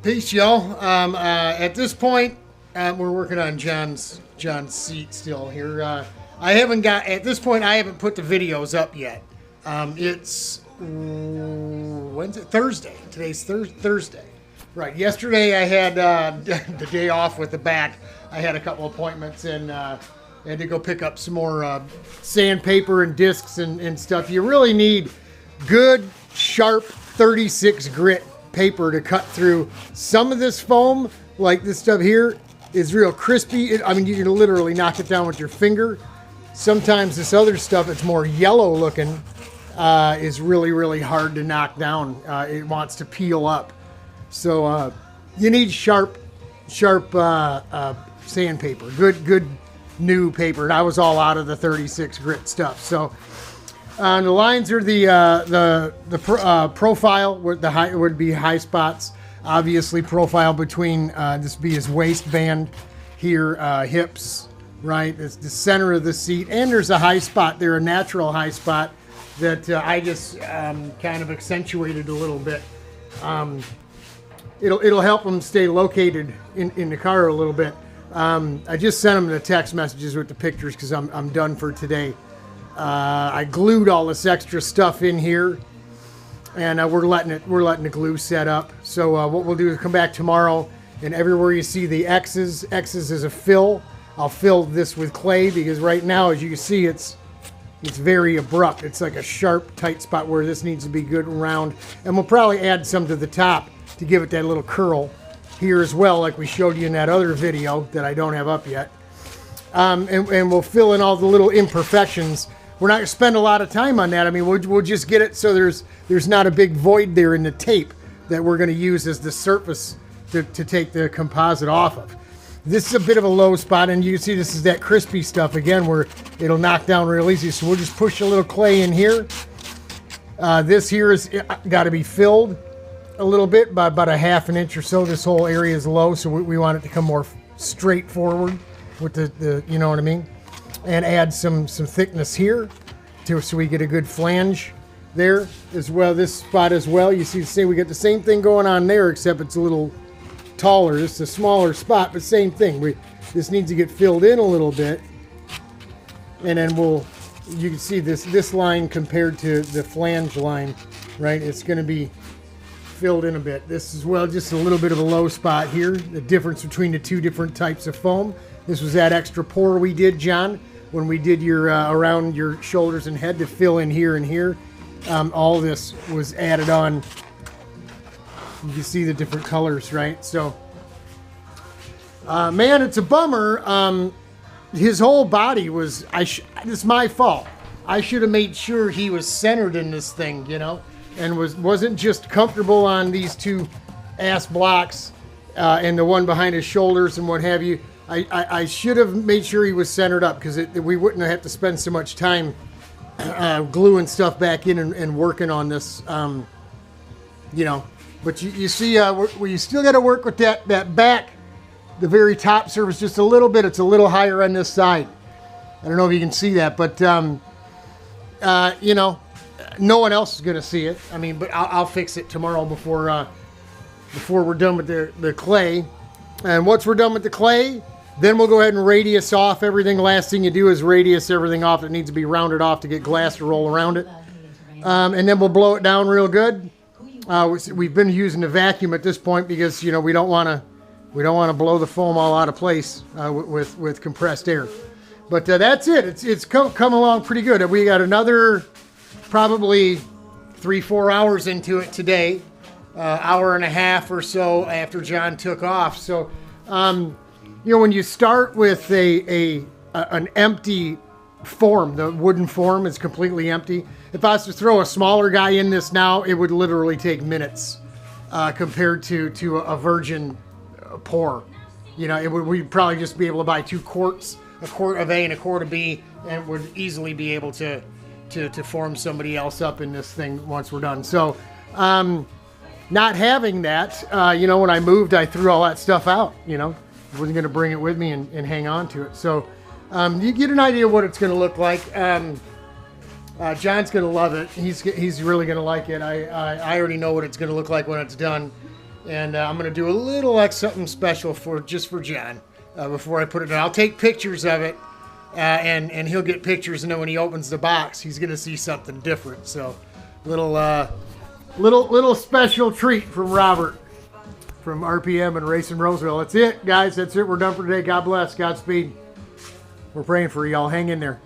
Peace, y'all. At this point, we're working on John's seat still here. I haven't put the videos up yet. It's Wednesday, Thursday. Today's Thursday. Right. Yesterday I had the day off with the back. I had a couple appointments and had to go pick up some more sandpaper and discs and stuff. You really need good, sharp 36 grit paper to cut through. Some of this foam, like this stuff here, is real crispy. I mean, you can literally knock it down with your finger. Sometimes this other stuff, it's more yellow looking, is really, really hard to knock down. It wants to peel up. So you need sharp sandpaper, good new paper. And I was all out of the 36 grit stuff. So the lines are the profile would be high spots. Obviously, profile between this would be his waistband here, hips, right? It's the center of the seat, and there's a high spot there, a natural high spot that I just kind of accentuated a little bit. It'll help him stay located in the car a little bit. I just sent him the text messages with the pictures because I'm done for today. I glued all this extra stuff in here, and we're letting the glue set up. So what we'll do is come back tomorrow, and everywhere you see the X's is a fill. I'll fill this with clay because right now, as you can see, it's very abrupt. It's like a sharp, tight spot where this needs to be good and round. And we'll probably add some to the top to give it that little curl here as well, like we showed you in that other video that I don't have up yet. And we'll fill in all the little imperfections. We're not going to spend a lot of time on that. I mean, we'll just get it so there's not a big void there in the tape that we're going to use as the surface to take the composite off of. This is a bit of a low spot, and you can see this is that crispy stuff again where it'll knock down real easy. So we'll just push a little clay in here. This here is got to be filled a little bit by about a ½ an inch or so. This whole area is low, so we want it to come more straight forward with the you know what I mean, and add some thickness here so we get a good flange there as well. This spot as well, you see we get the same thing going on there, except it's a little taller. It's a smaller spot, but same thing. This needs to get filled in a little bit, and then you can see this line compared to the flange line, right? It's going to be filled in a bit. This as well, just a little bit of a low spot here. The difference between the two different types of foam. This was that extra pour we did, John, when we did your around your shoulders and head to fill in here and here. All this was added on. You can see the different colors, right? So, man, it's a bummer. His whole body was, it's my fault. I should have made sure he was centered in this thing, you know, and wasn't just comfortable on these two ass blocks and the one behind his shoulders and what have you. I should have made sure he was centered up because we wouldn't have to spend so much time gluing stuff back in and working on this, you know. But you see, you still got to work with that back, the very top surface, just a little bit. It's a little higher on this side. I don't know if you can see that, but you know, no one else is going to see it. I mean, but I'll fix it tomorrow before we're done with the clay. And once we're done with the clay, then we'll go ahead and radius off everything. Last thing you do is radius everything off that needs to be rounded off to get glass to roll around it. And then we'll blow it down real good. We've been using the vacuum at this point because, you know, we don't want to blow the foam all out of place with compressed air. But that's it. It's come along pretty good. We got another probably 3-4 hours into it today. Hour and a half or so after John took off. So, you know, when you start with an empty form, the wooden form is completely empty. If I was to throw a smaller guy in this now, it would literally take minutes compared to a virgin pour. You know, we'd probably just be able to buy 2 quarts, a quart of A and a quart of B, and would easily be able to form somebody else up in this thing once we're done. So, not having that, you know, when I moved, I threw all that stuff out, you know. Wasn't going to bring it with me and hang on to it. So you get an idea of what it's going to look like. John's going to love it. He's really going to like it. I already know what it's going to look like when it's done. And I'm going to do a little like something special just for John before I put it in. I'll take pictures of it, and he'll get pictures, and then when he opens the box, he's going to see something different. So, little special treat from Robert from RPM and Racing Roseville. That's it, guys. That's it. We're done for today. God bless. Godspeed. We're praying for y'all. Hang in there.